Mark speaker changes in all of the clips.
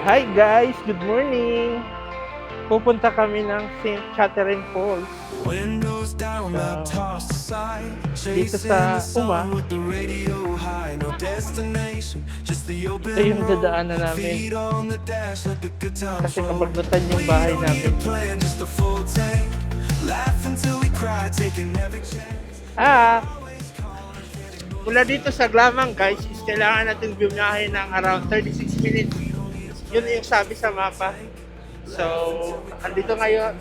Speaker 1: Hi guys, good morning. Pupunta kami ng St. Catherine Falls.
Speaker 2: Windows down, laptops aside,
Speaker 1: Dito
Speaker 2: chasing
Speaker 1: sa
Speaker 2: the
Speaker 1: Uma,
Speaker 2: sun with the radio high, no destination, just the
Speaker 1: ito
Speaker 2: open
Speaker 1: yung
Speaker 2: road.
Speaker 1: dadaanan namin.
Speaker 2: Feet on the dash, let the good times
Speaker 1: Kasi
Speaker 2: roll.
Speaker 1: kabagutan yung
Speaker 2: We
Speaker 1: bahay
Speaker 2: don't need
Speaker 1: namin.
Speaker 2: a plan, just a full tank. Laugh until we cry, taking every chance.
Speaker 1: Mula dito sa Glamang guys, is kailangan natin bumiyahe ng around 36 minutes. Yun yung sabi sa mapa. So,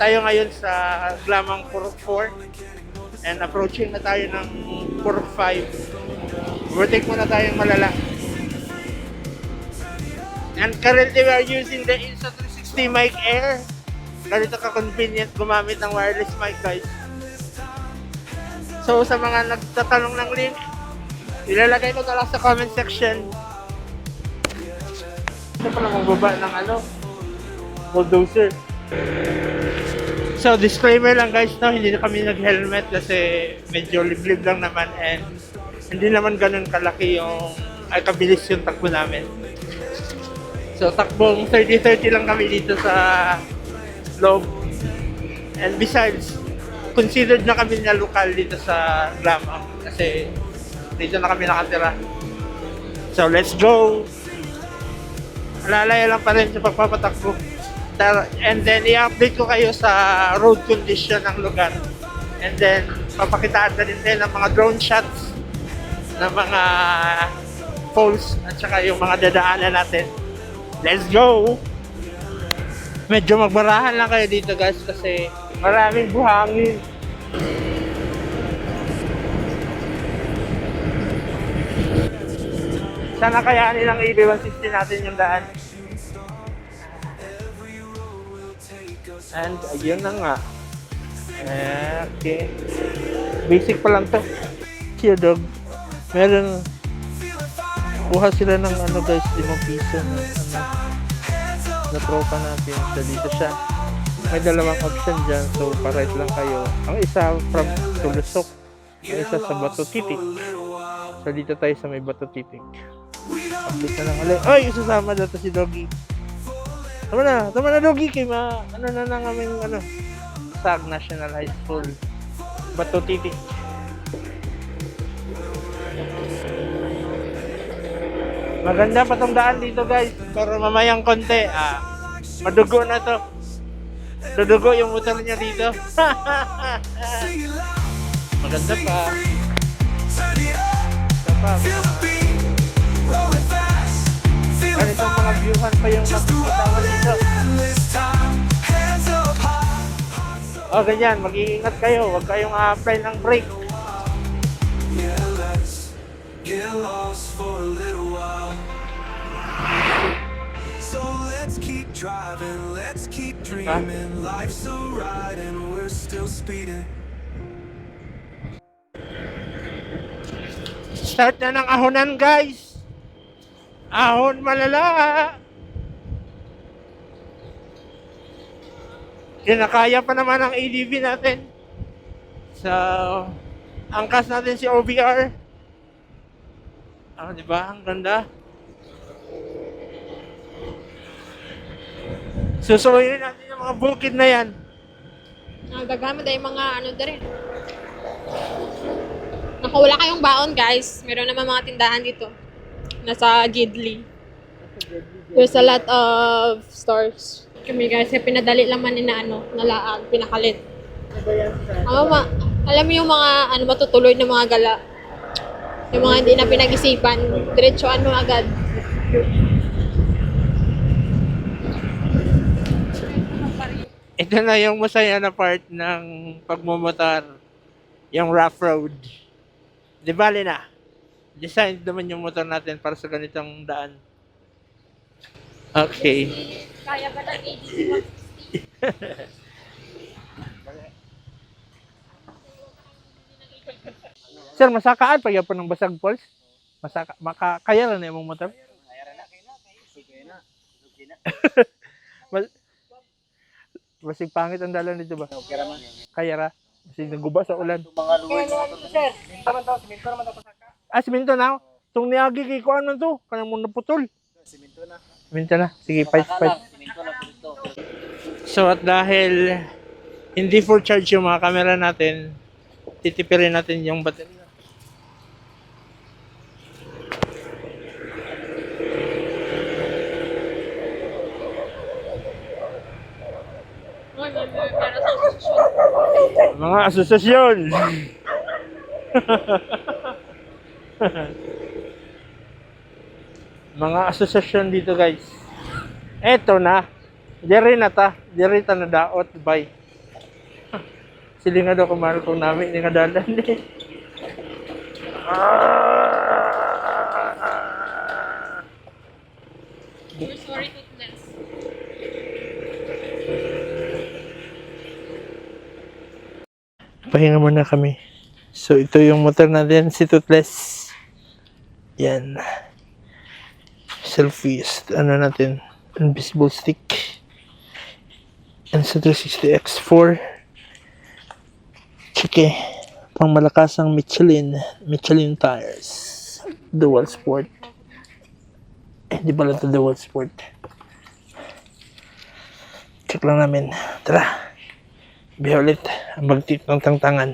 Speaker 1: tayo ngayon sa Glamang Purok 4 and approaching na tayo ng Purok 5. Overtake muna tayong malala. And currently we are using the Insta360 mic Air. Ganito ka-convenient gumamit ng wireless mic guys. So sa mga nagtatanong ng link, ilalagay ko na lang sa comment section. Ito pala magbaba ng bulldozer. So disclaimer lang guys, no, hindi na kami nag-helmet kasi medyo liblib lang naman and hindi naman ganun kalaki kabilis yung takbo namin. So takbong 30-30 lang kami dito sa loob. And besides, considered na kami na lokal dito sa Glamang kasi dito na kami nakatira. So let's go! Alalaya lang pa rin sa pagpapatakbo. And then i-update ko kayo sa road condition ng lugar. And then papakitaan na din ng mga drone shots ng mga falls at saka yung mga dadaanan natin. Let's go! Medyo magbarahan lang kayo dito guys kasi maraming buhangin. Sana kaya nilang EB160 natin yung daan. And ayun na nga. Okay. Basic pa lang to. Siya dog. Meron. Kuha sila ng guys, 5 piso na tropa natin. So dito siya. May dalawang option dyan. So pa-right lang kayo. Ang isa from Tulusok. Ang isa sa Bato Titik. So dito tayo sa may Bato Titik. Update na lang ulit. Ay! Isasama dito si Doggy. Tama na Doggy. Kaya na aming SAG National High School. Bato Titik. Maganda pa tong daan dito guys. Pero mamayang konti. Madugo na to. Dudugo yung motor niya dito. Maganda pa. Ganitong mga viewhan pa yung makikita mo dito. Ganyan. Mag-iingat kayo. Huwag kayong apply ng brake.
Speaker 2: Get lost for a little while. So let's keep driving, let's keep dreaming. Life's so right and we're still speeding.
Speaker 1: Start na ng ahonan guys. Ahon malala. Kinakaya pa naman ang ADV natin. So, angkas natin si OBR. Diba? Ang ganda. Susuyin natin yung mga bukid na yan.
Speaker 3: Nagagama dahil mga rin. Nakawala kayong baon guys. Meron naman mga tindahan dito. Nasa Gidley. There's a lot of stores. Kami guys, pinadali lang man na nalaag, pinakalit. Alam mo yung mga matutuloy na mga gala. Yung mga hindi na pinag-isipan, diretsuan mo agad.
Speaker 1: Ito na yung masaya na part ng pagmumotor. Yung rough road. Di bali na. Design naman yung motor natin para sa ganitong daan. Okay.
Speaker 3: Kaya ba ng ADV?
Speaker 1: Sir, masakaan pa yan po ng Basag Falls? Kaya na yung motor? Basig pangit ang dalan dito ba? Kaya ra? Basig naguba sa ulan. Siminto na? Itong niagi kay kuan man to. Kanang mo naputol.
Speaker 4: Siminto na.
Speaker 1: Minta na. Sige, 5. So, at dahil hindi full charge yung mga camera natin, titipirin natin yung baterya. Mga asosasyon! Mga asosasyon dito guys. Eto na. Diri na ta. Diri ta na daot. Bye. Sili nga daw kumaral kong namin. Hindi nga dalan eh.
Speaker 3: We're sorry, Toothless.
Speaker 1: Pahinga muna kami. So, ito yung motor natin, si Toothless. Yan. Selfie. Ano natin? Invisible stick. Insta360 X4. Chike. Pang malakasang Michelin. Michelin tires. Dual sport. Hindi pala ito dual sport. Check lang namin. Tara. Biya ulit. Magtit ng tangtangan.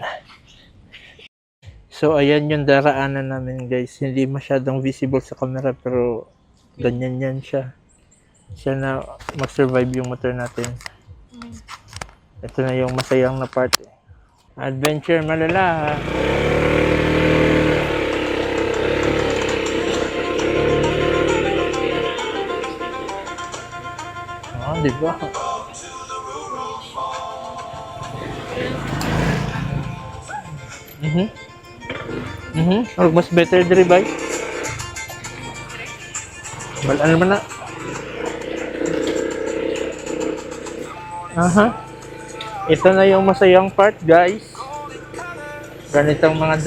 Speaker 1: So, ayan yung daraanan namin guys. Hindi masyadong visible sa camera pero ganyan yan siya. Siya na mag-survive yung motor natin. Ito na yung masayang na part. Adventure malala. Oh, di ba? Or mas better diri ba? Wala naman na. Aha. Ito na yung masayang part, guys. Ganitong mga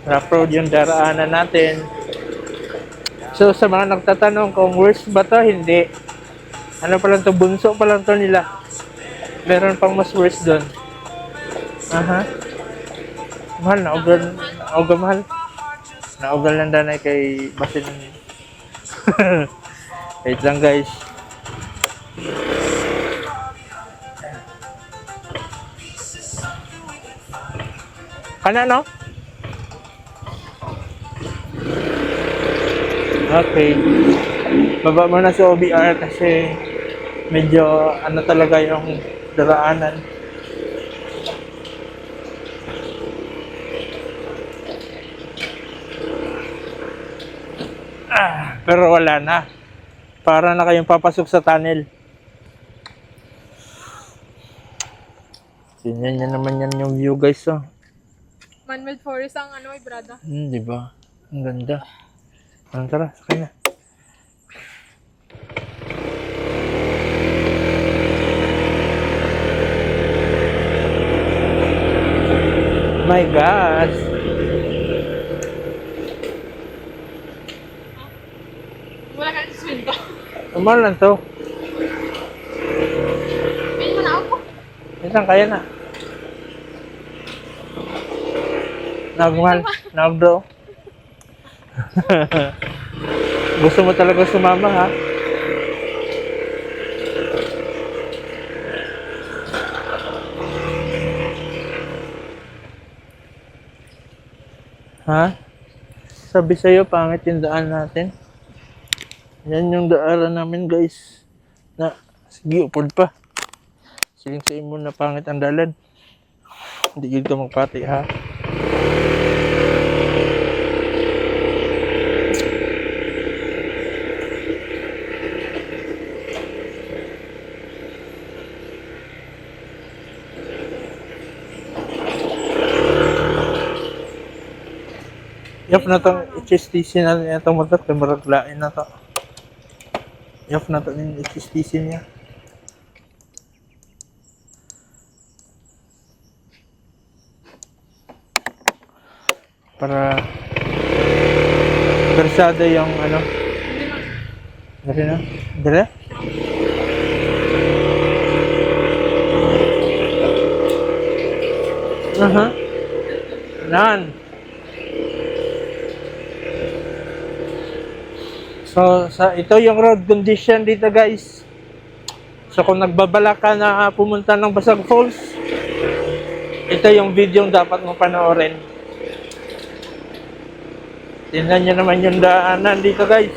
Speaker 1: rough road yung daraanan natin. So, sa mga nagtatanong kung worst ba to, hindi. Ano pa lang to, bunso pa lang to nila. Meron pang mas worst doon. Aha. Mahal, naugal mahal. Naugal lang danay kay Basin. Wait lang guys. Kana no? Okay. Baba muna sa OBR kasi medyo ano talaga yung daraanan. Pero wala na. Para na kayong papasok sa tunnel. Tingnan niyo naman yan yung view guys. Oh.
Speaker 3: Man-made forest ang ano ay brada.
Speaker 1: Di ba? Ang ganda. Tara, sakay na. My God!
Speaker 3: Wala ka sa swing ko.
Speaker 1: Umar lang to.
Speaker 3: Pili mo na ako.
Speaker 1: Isang kaya na. Nagmahal. Nagdo. Gusto mo talaga sumama ha? Ha? Sabi sa'yo, pangit yung daan natin. Yan yung daanan namin guys. Na, sige, upod pa. Siling sa imo na pangit ang dalan. Hindi yun ka magpati ha. Yap na itong HSTC na itong motor, maraglain na to. Yap na ito yung HSTC niya. Para persado yung ano. Dari na? Dari? Aha. Nan. So, ito yung road condition dito guys. So, kung nagbabala ka na pumunta ng Basag Falls, ito yung video yung dapat mo panoorin. Tingnan nyo naman yung daanan dito guys.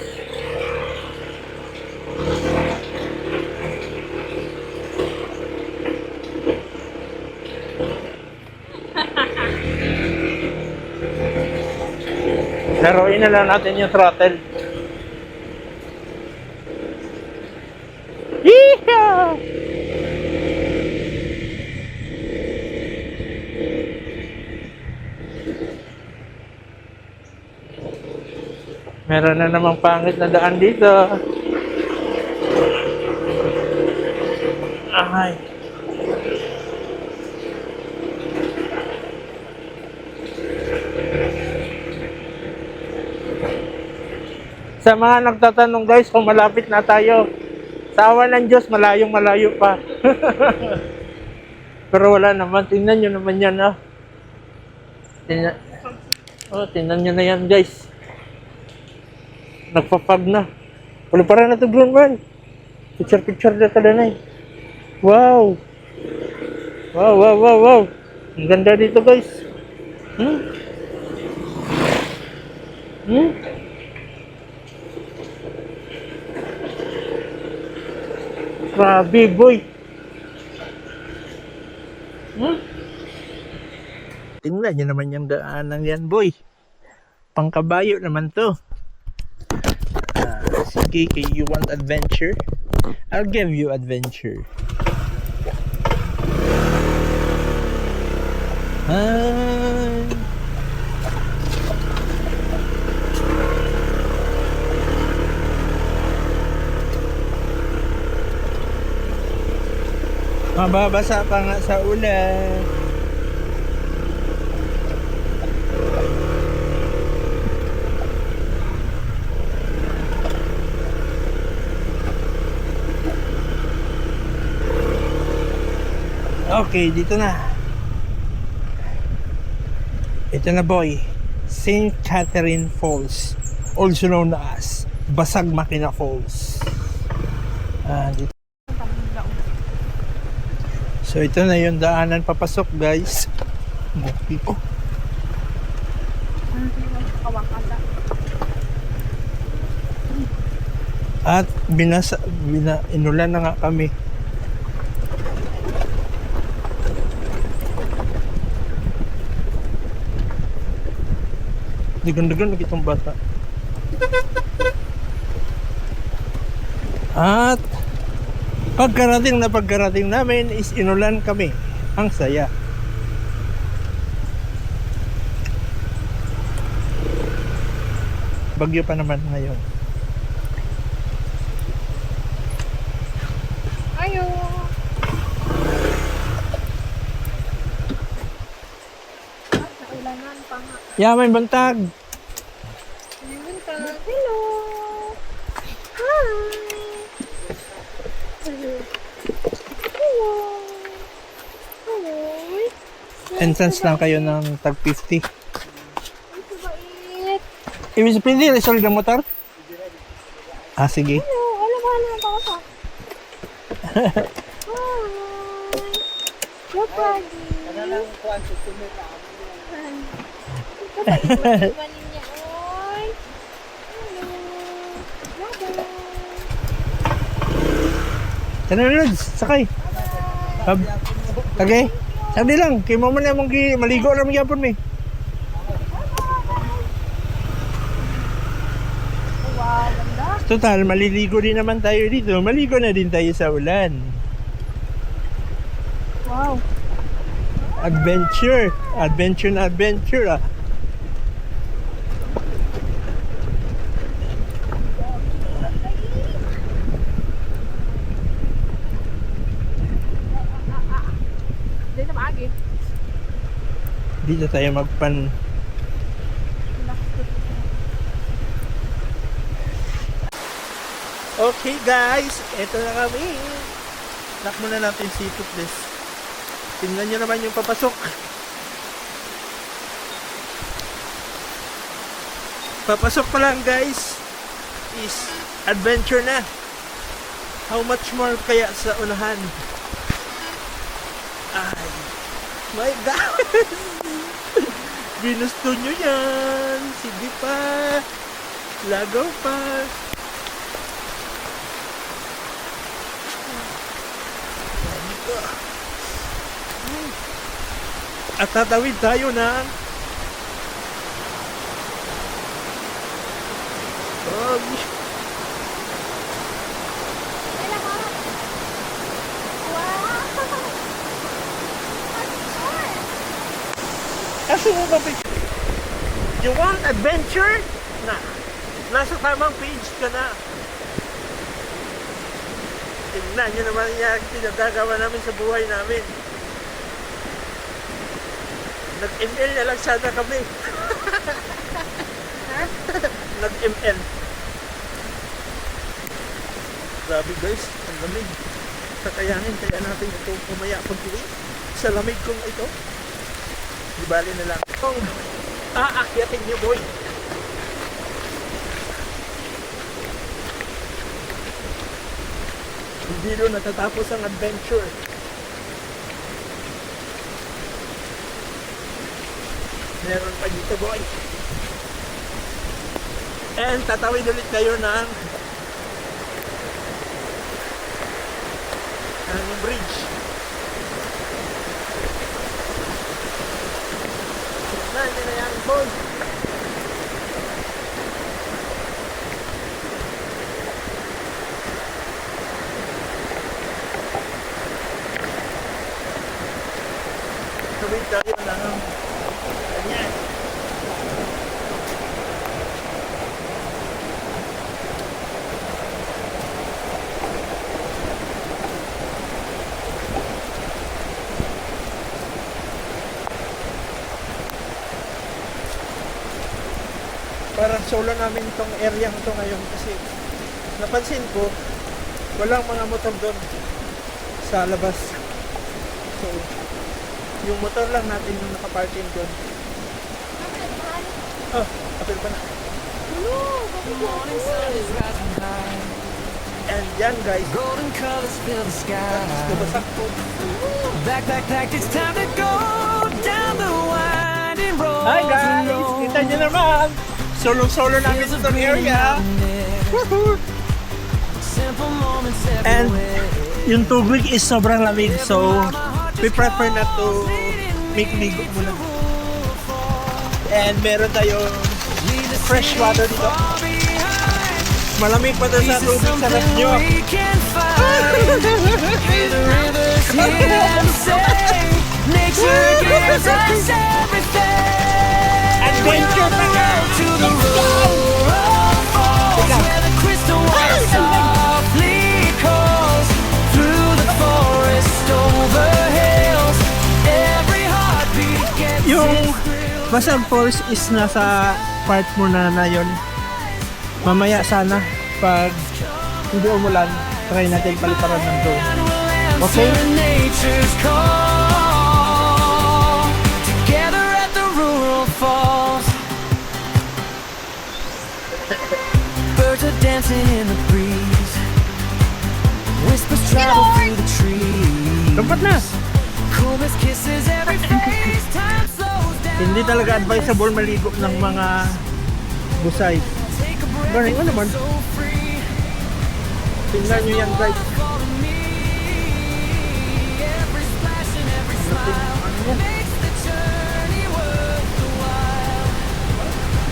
Speaker 1: Laruin na lang natin yung throttle. Yeehaw! Meron na namang pangit na daan dito. Ay. Sa mga nagtatanong guys kung malapit na tayo, sa awa ng Diyos, malayong malayo pa. Pero wala naman, tingnan nyo naman yan ah. Tingnan nyo na yan guys. Nagpapag na. Wala para na ito drone man. Picture na tala na eh. Wow! Wow! Ang ganda dito guys. Grabe boy. Tingnan nyo naman yung daanan yan boy. Pangkabayo naman to. Sige, you want adventure? I'll give you adventure. Mababasa pa nga sa ulan. Okay, dito na. Ito na boy. St. Catherine Falls, also known as Basag Makina Falls. Dito. So ito na yung daanan papasok guys. Oh. At inulan na nga kami. Digan-digan lagi itong bata. At pagkarating namin is inulan kami. Ang saya. Bagyo pa naman ngayon.
Speaker 3: Ayo. Naulanan pa nga.
Speaker 1: Yeah, may bantag.
Speaker 3: Hello. Hi. Hello.
Speaker 1: Entrance lang kayo ng tag 50.
Speaker 3: Ito bait.
Speaker 1: Ibig sabihin, isolid ng motor? Sige.
Speaker 3: Hello. Alam mo na ako sa. Hi. Yo, Paggy.
Speaker 4: Ano lang kuhan sa sumit na ako.
Speaker 3: Ito ba iwan niya? Oy. Hello. Bye-bye.
Speaker 1: Tara na, Lods. Sakay. Okay. Sabi lang, kay mo man namang maligo lang magyapon mi.
Speaker 3: Wow, ganda.
Speaker 1: Total, maliligo din naman tayo dito. Maligo na din tayo sa ulan.
Speaker 3: Wow.
Speaker 1: Adventure ah.
Speaker 3: Hindi na maagi.
Speaker 1: Dito tayo magpan. Okay guys, eto na kami. Lock muna natin si Tootless. Tingnan nyo naman yung papasok. Papasok pa lang guys. is adventure na. How much more kaya sa unahan? Ay, my God! Ginusto nyo yan! Sige pa! Lagaw pa! Dito. At tatawid tayo ng Kasi mo ba you want adventure? Na. Nasa tamang page ka na. Tingnan nyo naman yung pinagagawa namin sa buhay namin. Nag-ML na lang sana kami. Nag-ML. Grabe guys, ang lamig. Kakayanin kaya natin ito kumaya pag-uwi sa lamig kong ito. Di bali na lang. Itong aakyatin nyo boy. Hindi doon natatapos ang adventure. Meron pa dito boy. And tatawid ulit kayo ng bridge. Hindi na yan boy. Tawid tayo ng ganyan. Parang solo namin itong area ito ngayon kasi napansin ko walang mga motor doon sa labas. So yung motor lang natin yung nakaparking doon. Oh, apel pa na. And yan guys,
Speaker 2: Golden colors fill the sky.
Speaker 1: nabasak ko.
Speaker 2: Backpack packed, it's time to go down the winding road.
Speaker 1: Hi guys! Kita nyo naman! Solo-solo namin sa itong area. Woohoo! And yung tubig is sobrang lamig, so we prefer not to make ligo muna. And meron tayong fresh water dito. Malamig pa doon sa tubig sa ref nyo. Adventure pa nga! Let's go! Yung Basag Falls is nasa part mo na yun. Mamaya sana pag hindi umulan, try natin paliparan ng drone. Okay?
Speaker 2: Birds are dancing in the breeze. Whispers travel through the trees.
Speaker 1: Dapat na!
Speaker 2: Coolest kisses every face. Time slows down.
Speaker 1: Hindi talaga advisable maligo ng mga busay.
Speaker 2: Take a breath.
Speaker 1: Galing mo naman.
Speaker 2: So free.
Speaker 1: Tingnan nyo yan guys.
Speaker 2: Follow me. Every splash and every smile makes the journey worth the while.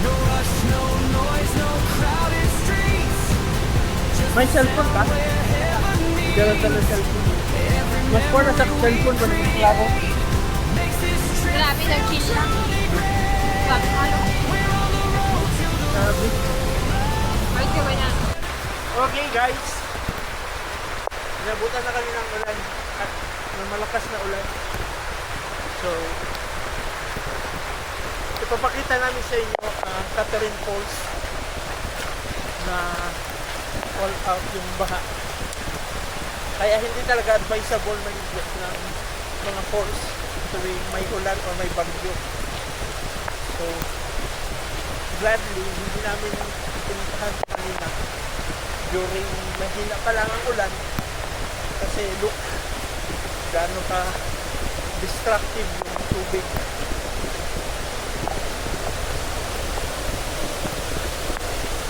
Speaker 2: No rush, no noise, no crowded streets.
Speaker 1: May cellphone ka? Hindi lang talaga cellphone. Mas po na sa cellphone ba naman klaro?
Speaker 3: Grabe, nag-chill lang. Sabi ko, ano?
Speaker 1: Sabi.
Speaker 3: Ay, diba na?
Speaker 1: Okay guys. Nabutan na kami ng ulan at ng malakas na ulan. So, ipapakita namin sa inyo ang Catherine Falls na all out yung baha. Kaya hindi talaga advisable maligo ng mga falls tuwing may ulan o may bagyo. So, gladly, hindi namin pinuntahan kanina during mahina pa lang ang ulan kasi look gaano ka destructive yung tubig.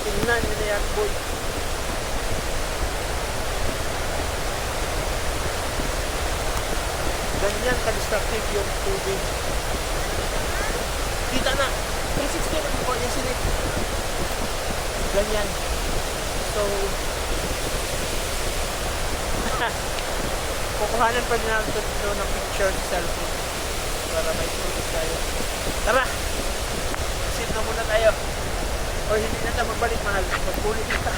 Speaker 1: Tingnan nyo na yan, boy. Ganyan ka-destructive yung tubig. Kita na! 360 na po yung silip. Ganyan. So, kukuhanan pa niya natin ito ng picture sa cellphone para may photos tayo. Tara! Sit na muna tayo. O hindi na tayo magbalik, mahal. Magpulit na.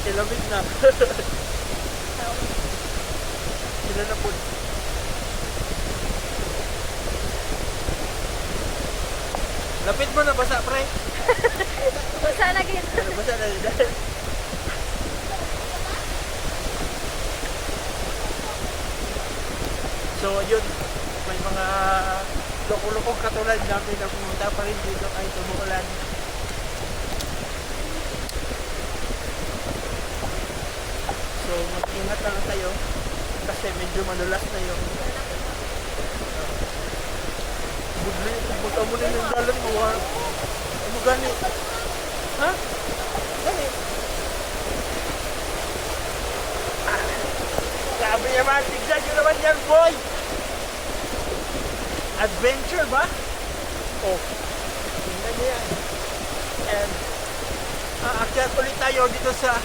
Speaker 1: Ilamig na. Sila na po. Lapit mo na, basa, pre.
Speaker 3: Basta lagi.
Speaker 1: Basa na rin. So, yun. May mga loko-lokong katulad namin na pumunta pa rin dito kahit umuulan. So, mag-ingat lang tayo kasi medyo manulas na yung bugli, buta mo rin yung dalan mo, ha? Ano gani? Ha? Gani? Grabe naman, tignan nyo naman yan, boy! Adventure ba? Oh, tingnan nyo yan. And, aakyat ulit tayo dito sa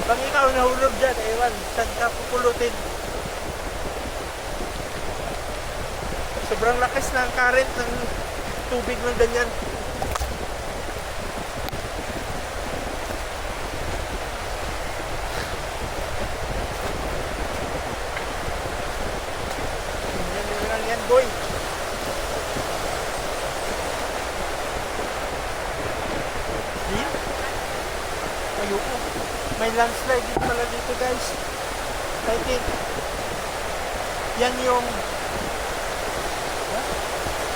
Speaker 1: pag ikaw nahulog dyan, ewan, saan ka pupulutin? Sobrang lakas ng current ng tubig ng ganyan. Tingnan nyo lang yan, boy. Din? Ayoko. May landslide din pala dito, guys. I think yan yung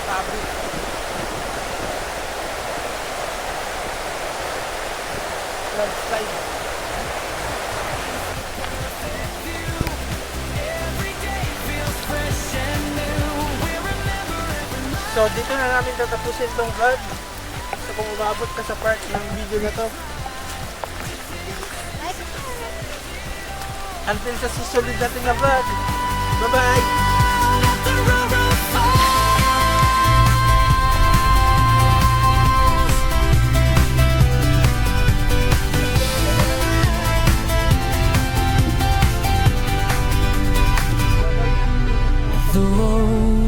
Speaker 1: sabi. Landslide. So dito na namin tatapusin tong vlog. So kung umabot ka sa part ng video na to, until sa susunod natin na vlog. Bye-bye!
Speaker 2: The railroad falls. The road